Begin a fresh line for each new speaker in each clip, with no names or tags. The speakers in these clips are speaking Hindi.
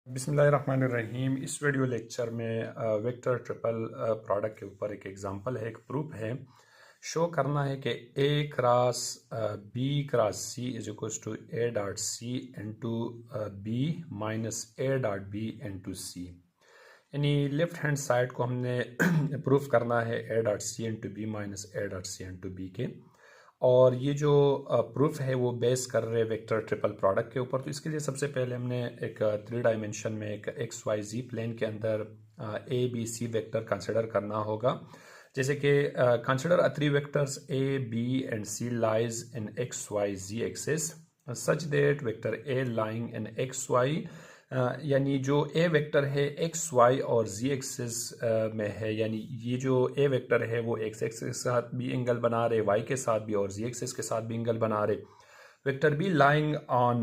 बिस्मिल्लाहिर्रहमानिर्रहीम। इस वीडियो लेक्चर में वेक्टर ट्रिपल प्रोडक्ट के ऊपर एक एग्जांपल है, एक प्रूफ है। शो करना है कि A cross B cross C is equals to A dot C into B minus A dot B into C. यानी लेफ्ट हैंड साइड को हमने प्रूफ करना है A dot C into B minus A dot C into B के। और ये जो प्रूफ है वो बेस कर रहे वेक्टर ट्रिपल प्रोडक्ट के ऊपर। तो इसके लिए सबसे पहले हमने एक 3 डायमेंशन में एक एक्स वाई जी प्लेन के अंदर A B C vector consider करना होगा। जैसे कि consider a 3 vectors A B and C lies in x y z axis such that vector A lying in x y, यानी जो ए वेक्टर है एक्स वाई और जी एक्सिस में है, यानी ये जो ए वेक्टर है वो एक्स एक्सिस के साथ भी एंगल बना रहे, वाई के साथ भी और जी एक्सिस के साथ भी एंगल बना रहे। Vector B lying on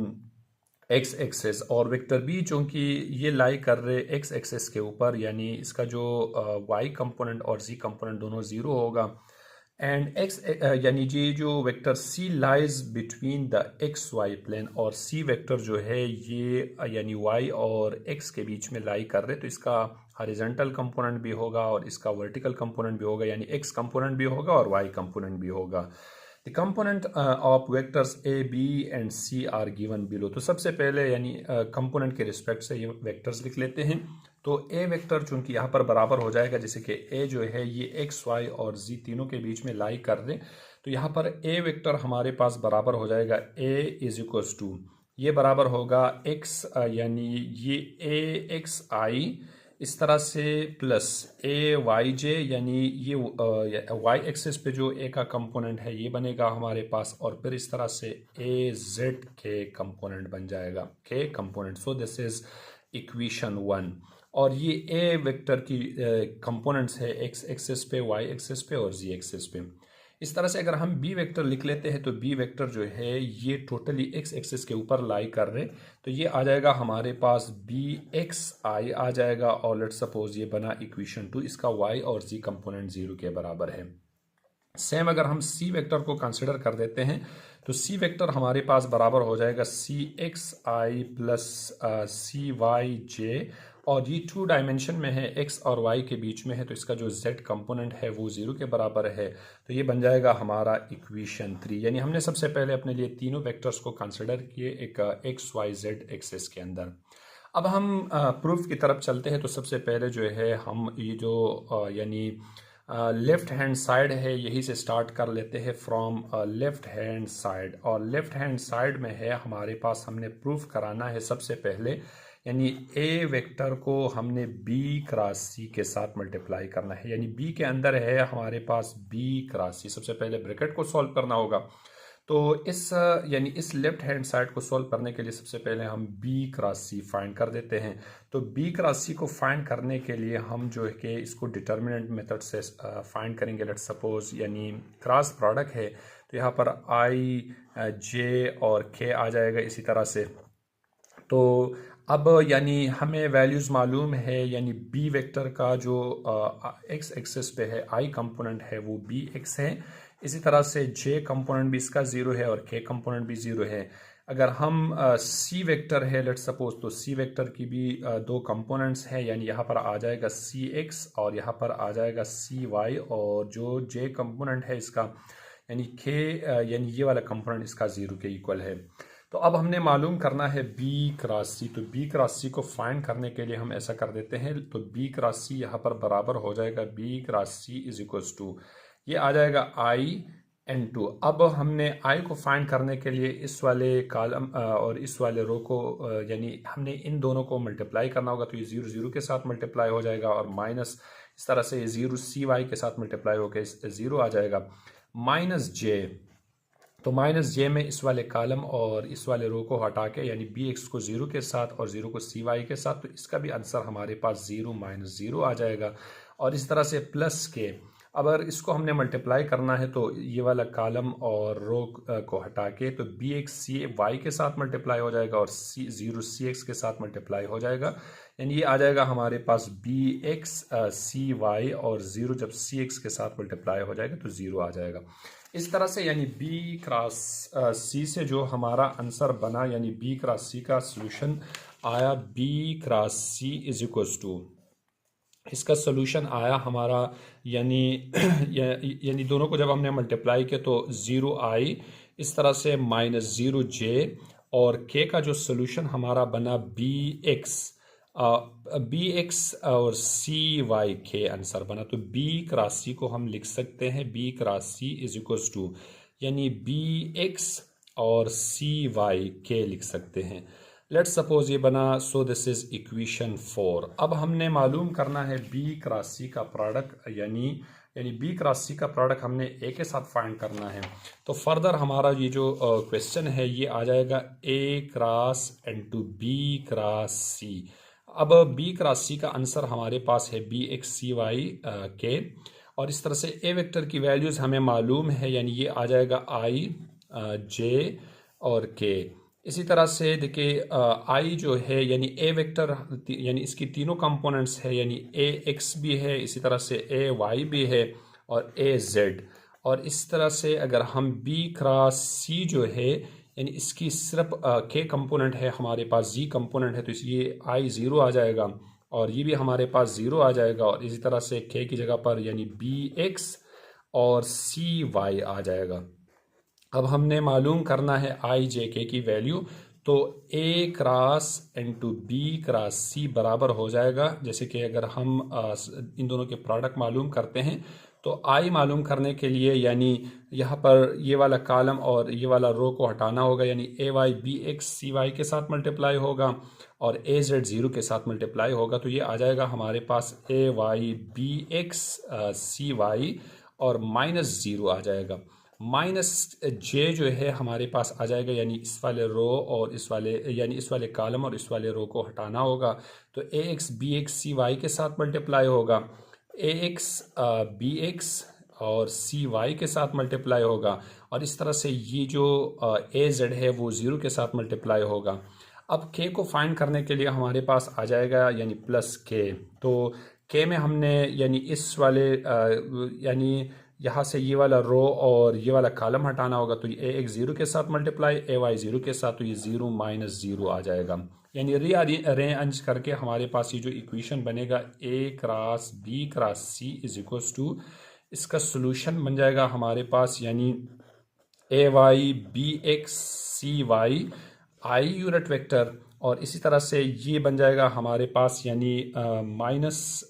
x axis, और वेक्टर बी चूँकि ये लाई कर रहे एक्स एक्सिस के ऊपर, यानी इसका जो वाई कंपोनेंट और जी कंपोनेंट दोनों ज़ीरो होगा। एंड एक्स यानी ये जो vector C lies between the x y plane, और सी वेक्टर जो है ये यानी वाई और एक्स के बीच में लाई कर रहे, तो इसका हॉरिजॉन्टल कंपोनेंट भी होगा और इसका वर्टिकल कंपोनेंट भी होगा, यानी एक्स कंपोनेंट भी होगा और वाई कंपोनेंट भी होगा। The component of vectors A B and C are given below. तो सबसे पहले यानी कंपोनेंट के रिस्पेक्ट से ये वेक्टर्स लिख लेते हैं। तो ए वेक्टर चूंकि यहाँ पर बराबर हो जाएगा, जैसे कि ए जो है ये एक्स वाई और जी तीनों के बीच में लाई कर दें, तो यहाँ पर ए वेक्टर हमारे पास बराबर हो जाएगा ए इज इक्वल्स टू, ये बराबर होगा एक्स यानी ये ए एक्स आई इस तरह से प्लस ए वाई जे, यानी ये वाई एक्सिस पे जो ए का कंपोनेंट है ये बनेगा हमारे पास, और फिर इस तरह से ए जेड के कंपोनेंट बन जाएगा के component. So this is equation 1। और ये ए वेक्टर की कंपोनेंट्स है एक्स एक्सिस पे, वाई एक्सिस पे और जी एक्सिस पे। इस तरह से अगर हम बी वेक्टर लिख लेते हैं तो बी वेक्टर जो है ये टोटली एक्स एक्सिस के ऊपर लाई कर रहे, तो ये आ जाएगा हमारे पास बी एक्स आई आ जाएगा, और लेट्स सपोज ये बना इक्वेशन 2, इसका वाई और जी कंपोनेंट 0 के बराबर है। सेम अगर हम सी वेक्टर को कंसिडर कर देते हैं तो सी वेक्टर हमारे पास बराबर हो जाएगा सी x I plus C Y J, और ये 2 डायमेंशन में है, एक्स और वाई के बीच में है, तो इसका जो जेड कंपोनेंट है वो 0 के बराबर है। तो ये बन जाएगा हमारा इक्वेशन 3। यानी हमने सबसे पहले अपने लिए तीनों वेक्टर्स को कंसिडर किए एक एक्स वाई जेड एक्सिस के अंदर। अब हम प्रूफ की तरफ चलते हैं। तो सबसे पहले जो है हम ये जो यानी लेफ्ट हैंड साइड है यही से स्टार्ट कर लेते हैं फ्रॉम लेफ्ट हैंड साइड। और लेफ्ट हैंड साइड में है हमारे पास, हमने प्रूफ कराना है सबसे पहले, यानी ए वेक्टर को हमने बी क्रॉस सी के साथ मल्टीप्लाई करना है, यानी बी के अंदर है हमारे पास बी क्रॉस सी। सबसे पहले ब्रैकेट को सॉल्व करना होगा। तो इस यानी इस लेफ्ट हैंड साइड को सॉल्व करने के लिए सबसे पहले हम b क्रॉस सी फाइंड कर देते हैं। तो b क्रॉस सी को फाइंड करने के लिए हम जो है कि इसको डिटर्मिनेंट मेथड से फाइंड करेंगे। लेट्स सपोज यानी क्रॉस प्रोडक्ट है, तो यहाँ पर i j और k आ जाएगा इसी तरह से। तो अब यानी हमें वैल्यूज़ मालूम है, यानी b वेक्टर का जो x एक्सिस पे है i कंपोनेंट है वो bx है, इसी तरह से j कंपोनेंट भी इसका 0 है और k कंपोनेंट भी 0 है। अगर हम c वेक्टर है लेट्स सपोज, तो c वेक्टर की भी 2 कंपोनेंट्स हैं, यानी यहाँ पर आ जाएगा cx और यहाँ पर आ जाएगा cy, और जो j कंपोनेंट है इसका यानी k यानी ये वाला कंपोनेंट इसका 0 के इक्वल है। तो अब हमने मालूम करना है b क्रॉस सी। तो b क्रॉस सी को फाइंड करने के लिए हम ऐसा कर देते हैं। तो b क्रॉस सी यहाँ पर बराबर हो जाएगा b cross C is equals to, ये आ जाएगा i n2। अब हमने i को फाइंड करने के लिए इस वाले कॉलम और इस वाले रो को यानी हमने इन दोनों को मल्टीप्लाई करना होगा। तो ये 0 0 के साथ मल्टीप्लाई हो जाएगा, और माइनस इस तरह से 0 cy के साथ मल्टीप्लाई होकर 0 आ जाएगा, माइनस j। तो माइनस जे में इस वाले कॉलम और इस वाले रो को हटा के, यानी बी एक्स को 0 के साथ और 0 को cy के साथ, तो इसका भी आंसर हमारे पास 0 माइनस 0 आ जाएगा। और इस तरह से प्लस के अगर इसको हमने मल्टीप्लाई करना है तो ये वाला कॉलम और रो को हटा के, तो बी एक्स सी वाई के साथ मल्टीप्लाई हो जाएगा और सी 0 सी एक्स के साथ मल्टीप्लाई हो जाएगा, यानी ये आ जाएगा हमारे पास बी एक्स सी वाई, और 0 जब सी एक्स के साथ मल्टीप्लाई हो जाएगा तो 0 आ जाएगा। इस तरह से यानी बी क्रॉस सी से जो हमारा आंसर बना, यानी बी क्रॉस सी का सोल्यूशन आया B cross C is equals to, इसका सोल्यूशन आया हमारा यानी यानी दोनों को जब हमने मल्टीप्लाई किया तो 0 आई, इस तरह से -0 j, और k का जो सोल्यूशन हमारा बना बी एक्स और सी वाई के आंसर बना। तो बी क्रॉस सी को हम लिख सकते हैं B cross C is equals to यानी बी एक्स और सी वाई के लिख सकते हैं। लेट्स सपोज ये बना, सो दिस इज इक्वेशन 4। अब हमने मालूम करना है बी क्रॉस सी का प्रोडक्ट, यानी बी क्रॉस सी का प्रोडक्ट हमने ए के साथ फाइंड करना है। तो फर्दर हमारा ये जो क्वेश्चन है ये आ जाएगा ए क्रॉस इनटू बी क्रॉस सी। अब बी क्रॉस सी का आंसर हमारे पास है बी एक्स सी वाई के, और इस तरह से ए वेक्टर की वैल्यूज़ हमें मालूम है, यानी ये आ जाएगा आई जे और के। इसी तरह से देखिए आई जो है यानी ए वेक्टर यानी इसकी तीनों कंपोनेंट्स है, यानी ए एक्स भी है, इसी तरह से ए वाई भी है और ए जेड। और इस तरह से अगर हम बी क्रॉस सी जो है यानी इसकी सिर्फ के कंपोनेंट है, हमारे पास जी कंपोनेंट है, तो इसलिए आई ज़ीरो आ जाएगा और ये भी हमारे पास ज़ीरो आ जाएगा, और इसी तरह से के की जगह पर यानी बी एक्स और सी वाई आ जाएगा। अब हमने मालूम करना है आई जे के की वैल्यू, तो ए क्रॉस इनटू बी क्रॉस सी बराबर हो जाएगा, जैसे कि अगर हम इन दोनों के प्रोडक्ट मालूम करते हैं तो आई मालूम करने के लिए यानी यहाँ पर ये वाला कॉलम और ये वाला रो को हटाना होगा, यानी A Y B x C Y के साथ मल्टीप्लाई होगा और ए जेड ज़ीरो के साथ मल्टीप्लाई होगा। तो ये आ जाएगा हमारे पास ए Y B x C Y और -0 आ जाएगा। -j जो है हमारे पास आ जाएगा, यानी इस वाले रो और इस वाले कॉलम और इस वाले रो को हटाना होगा। तो ए x B x C Y के साथ मल्टीप्लाई होगा, ए एक्स बी एक्स और सी वाई के साथ मल्टीप्लाई होगा, और इस तरह से ये जो ए जेड है वो ज़ीरो के साथ मल्टीप्लाई होगा। अब के को फाइंड करने के लिए हमारे पास आ जाएगा यानी प्लस के। तो के में हमने यानी इस वाले यानी यहाँ से ये वाला रो और ये वाला कॉलम हटाना होगा, तो ये ए एक्स ज़ीरो के साथ मल्टीप्लाई ए वाई ज़ीरो के साथ, तो ये 0 -0 आ जाएगा। यानी रीअरेंज करके हमारे पास ये जो इक्वेशन बनेगा A cross B cross C is equals to, इसका सोल्यूशन बन जाएगा हमारे पास यानी A Y B x C Y I unit vector, और इसी तरह से ये बन जाएगा हमारे पास यानी minus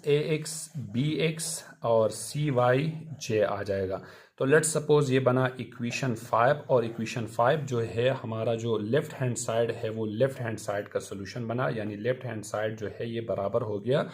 A x B x और सी वाई जे आ जाएगा। तो लेट्स सपोज ये बना इक्वेशन 5, और इक्वेशन 5 जो है हमारा जो लेफ्ट हैंड साइड है वो लेफ्ट हैंड साइड का सोल्यूशन बना, यानी लेफ्ट हैंड साइड जो है ये बराबर हो गया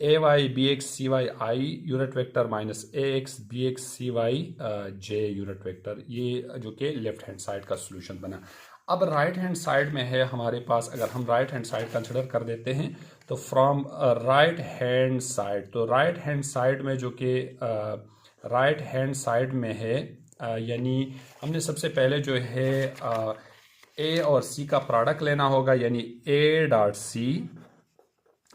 A Y B x C Y I unit vector minus A x B x C Y J unit vector, ये जो कि लेफ्ट हैंड साइड का सोल्यूशन बना। अब राइट हैंड साइड में है हमारे पास, अगर हम राइट हैंड साइड कंसिडर कर देते हैं तो फ्रॉम राइट हैंड साइड, तो राइट हैंड साइड में जो कि राइट हैंड साइड में है यानी हमने सबसे पहले जो है ए और सी का प्रोडक्ट लेना होगा, यानी ए डॉट सी।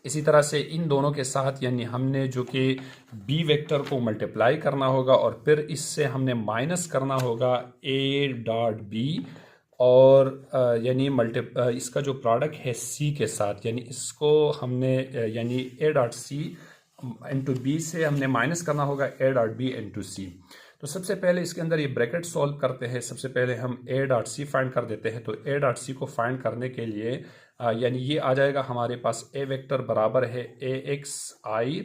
इसी तरह से इन दोनों के साथ यानी हमने जो कि बी वेक्टर को मल्टीप्लाई करना होगा, और फिर इससे हमने माइनस करना होगा ए डॉट बी, और यानी इसका जो प्रोडक्ट है सी के साथ, यानी इसको हमने यानी A dot C into B से हमने माइनस करना होगा A dot B into C. तो सबसे पहले इसके अंदर ये ब्रैकेट सॉल्व करते हैं। सबसे पहले हम ए डॉट सी फाइंड कर देते हैं। तो ए डॉट सी को फाइंड करने के लिए यानी ये आ जाएगा हमारे पास ए वेक्टर बराबर है A X I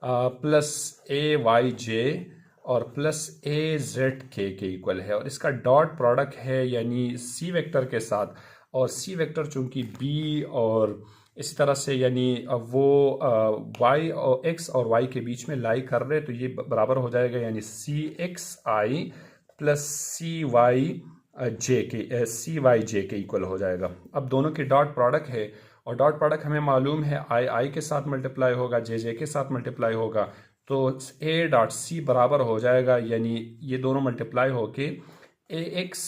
plus A Y J और plus A Z K equal है, और इसका डॉट प्रोडक्ट है यानी सी वेक्टर के साथ, और सी वेक्टर चूंकि बी और इसी तरह से यानी वो वाई और एक्स और वाई के बीच में लाई कर रहे, तो ये बराबर हो जाएगा यानी सी x I plus C Y जे के इक्वल हो जाएगा। अब दोनों की डॉट प्रोडक्ट है, और डॉट प्रोडक्ट हमें मालूम है आई के साथ मल्टीप्लाई होगा, जे के साथ मल्टीप्लाई होगा, तो ए डॉट सी बराबर हो जाएगा यानी ये दोनों मल्टीप्लाई होके ए एक्स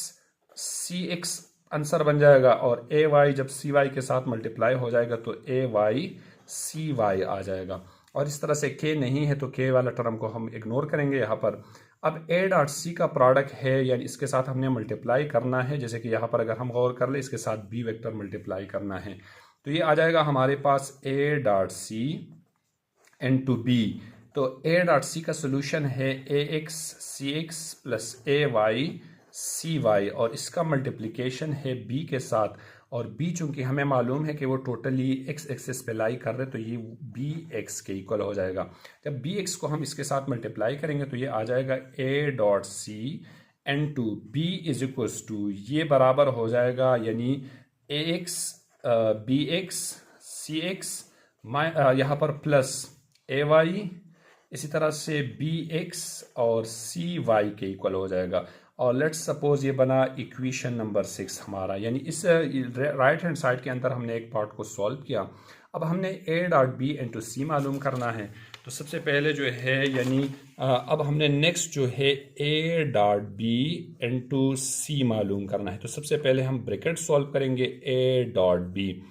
सी एक्स आंसर बन जाएगा, और ए वाई जब सी वाई के साथ मल्टीप्लाई हो जाएगा तो ए वाई सी वाई आ जाएगा। और इस तरह से के नहीं है तो के वाला टर्म को हम इग्नोर करेंगे यहाँ पर। अब ए डॉट सी का प्रोडक्ट है, यानी इसके साथ हमने मल्टीप्लाई करना है। जैसे कि यहाँ पर अगर हम गौर कर ले, इसके साथ बी वेक्टर मल्टीप्लाई करना है, तो ये आ जाएगा हमारे पास A dot C into B. तो ए डॉट सी का सोल्यूशन है A X C X plus A Y C Y, और इसका मल्टीप्लिकेशन है बी के साथ। और बी चूंकि हमें मालूम है कि वो टोटली एक्स एक्सिस पे लाई कर रहे, तो ये बी एक्स के इक्वल हो जाएगा। जब बी एक्स को हम इसके साथ मल्टीप्लाई करेंगे तो ये आ जाएगा A dot C into B is equals to, ये बराबर हो जाएगा यानी A x B x C x यहाँ पर प्लस ए वाई, इसी तरह से बी एक्स और सी वाई के इक्वल हो जाएगा। और लेट्स सपोज ये बना इक्वेशन नंबर 6 हमारा, यानी इस राइट हैंड साइड के अंदर हमने एक पार्ट को सॉल्व किया। अब हमने ए डॉट बी इंटू सी मालूम करना है। तो सबसे पहले जो है यानी अब हमने नेक्स्ट जो है ए डॉट बी इंटू सी मालूम करना है। तो सबसे पहले हम ब्रैकेट सॉल्व करेंगे ए डॉट बी,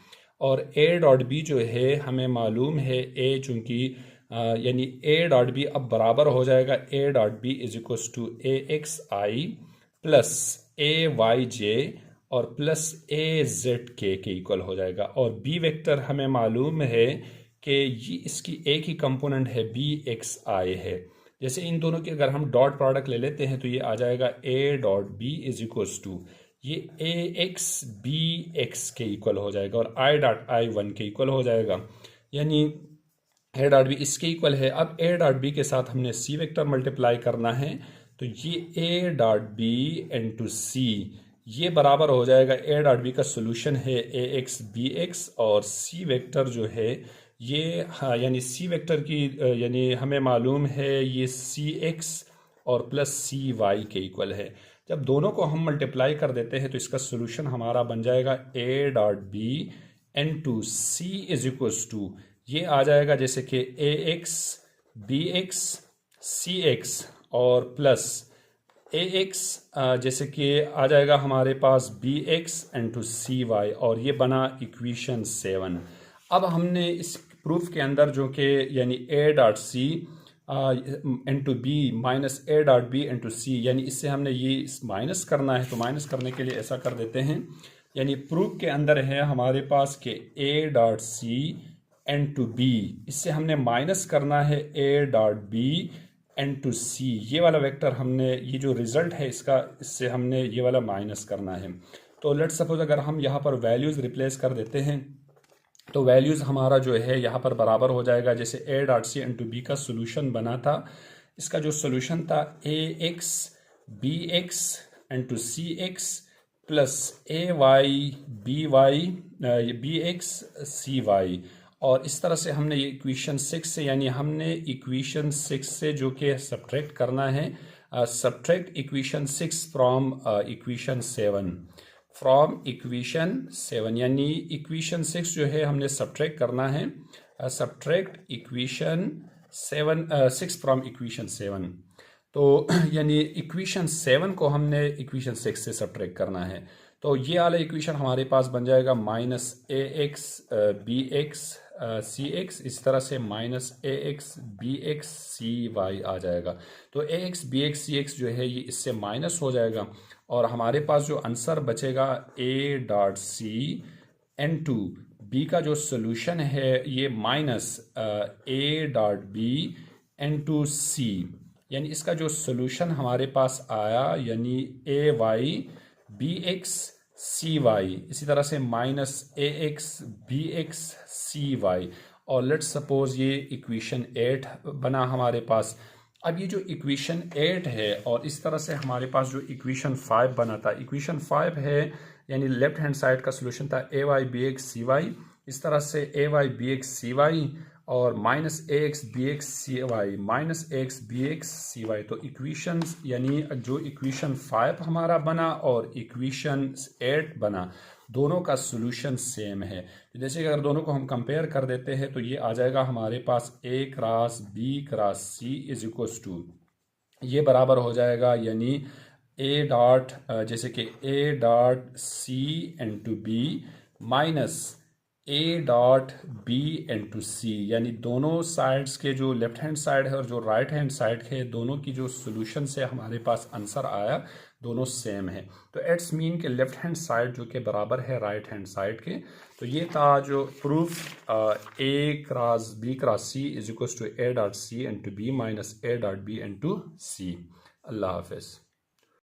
और ए डॉट बी जो है हमें मालूम है ए चूंकि यानी ए डॉट बी अब बराबर हो जाएगा A dot B is equals to A X I plus A Y J और plus A Z K equal हो जाएगा। और बी वेक्टर हमें मालूम है कि ये इसकी एक ही कंपोनेंट है बी एक्स आई है। जैसे इन दोनों की अगर हम डॉट प्रोडक्ट ले लेते हैं तो ये आ जाएगा A dot B is equals to ये ए एक्स बी एक्स के इक्वल हो जाएगा, और आई डॉट आई वन के इक्वल हो जाएगा, यानी ए डॉट बी इसके इक्वल है। अब ए डॉट बी के साथ हमने सी वेक्टर मल्टीप्लाई करना है, तो ये ए डॉट बी इंटू सी ये बराबर हो जाएगा ए डॉट बी का सोल्यूशन है ए एक्स बी एक्स, और सी वेक्टर जो है ये यानी सी वेक्टर की यानी हमें मालूम है ये सी एक्स और प्लस सी वाई के इक्वल है। जब दोनों को हम मल्टीप्लाई कर देते हैं तो इसका सोल्यूशन हमारा बन जाएगा A dot B into C is equals to ये आ जाएगा जैसे कि A x B x C x और प्लस ए एक्स जैसे कि आ जाएगा हमारे पास B x into C Y, और ये बना इक्वेशन 7। अब हमने इस प्रूफ के अंदर जो कि यानी A dot C into B minus A dot B into C, यानी इससे हमने ये माइनस करना है। तो माइनस करने के लिए ऐसा कर देते हैं, यानी प्रूफ के अंदर है हमारे पास कि A dot C into B, इससे हमने माइनस करना है A dot B into C. ये वाला वेक्टर हमने ये जो रिजल्ट है इसका, इससे हमने ये वाला माइनस करना है। तो लेट्स सपोज अगर हम यहाँ पर वैल्यूज़ रिप्लेस कर देते हैं तो वैल्यूज़ हमारा जो है यहाँ पर बराबर हो जाएगा जैसे A dot C into B का सोल्यूशन बना था। इसका जो सोल्यूशन था A x B X into C X plus A Y B x C Y, और इस तरह से हमने ये इक्वेशन 6 से यानी हमने इक्वेशन 6 से जो कि सब्ट्रैक्ट करना है, subtract equation 6 from equation 7 from equation 7, यानी इक्वेशन 6 जो है हमने सब्ट्रैक्ट करना है, सब्ट्रैक्ट इक्वेशन 6 फ्रॉम इक्वेशन 7। तो यानी इक्वेशन 7 को हमने इक्वेशन 6 से सब्ट्रैक्ट करना है। तो ये वाला इक्वेशन हमारे पास बन जाएगा minus A x B x C x, इस तरह से minus A x B x C Y आ जाएगा। तो ए x B x C x जो है ये इससे माइनस हो जाएगा, और हमारे पास जो आंसर बचेगा A dot C into B का जो सोल्यूशन है ये minus A dot B into C, यानी इसका जो सोल्यूशन हमारे पास आया यानी A Y B x C Y, इसी तरह से minus A x B x C Y, और लेट्स सपोज ये इक्वेशन 8 बना हमारे पास। अब ये जो इक्वेशन 8 है और इस तरह से हमारे पास जो इक्वेशन 5 बना था, इक्वेशन 5 है यानी लेफ्ट हैंड साइड का सोल्यूशन था ए Y B x C Y, इस तरह से ए Y B x C Y और minus A x B x C Y minus A x B x C Y. तो इक्वेशंस यानी जो इक्वेशन 5 हमारा बना और इक्वेशन 8 बना, दोनों का सोल्यूशन सेम है। जैसे कि अगर दोनों को हम कंपेयर कर देते हैं तो ये आ जाएगा हमारे पास A cross B cross C is equals to ये बराबर हो जाएगा यानी ए डॉट जैसे कि A dot C into B minus A dot B into C, यानी दोनों साइड्स के जो लेफ्ट हैंड साइड है और जो राइट हैंड साइड है दोनों की जो सोल्यूशन से हमारे पास आंसर आया दोनों सेम है। तो इट्स मीन के लेफ्ट हैंड साइड जो कि बराबर है राइट हैंड साइड के। तो ये था जो proof A cross B cross C is equal to A dot C into B minus A dot B into C. अल्लाह हाफिज़।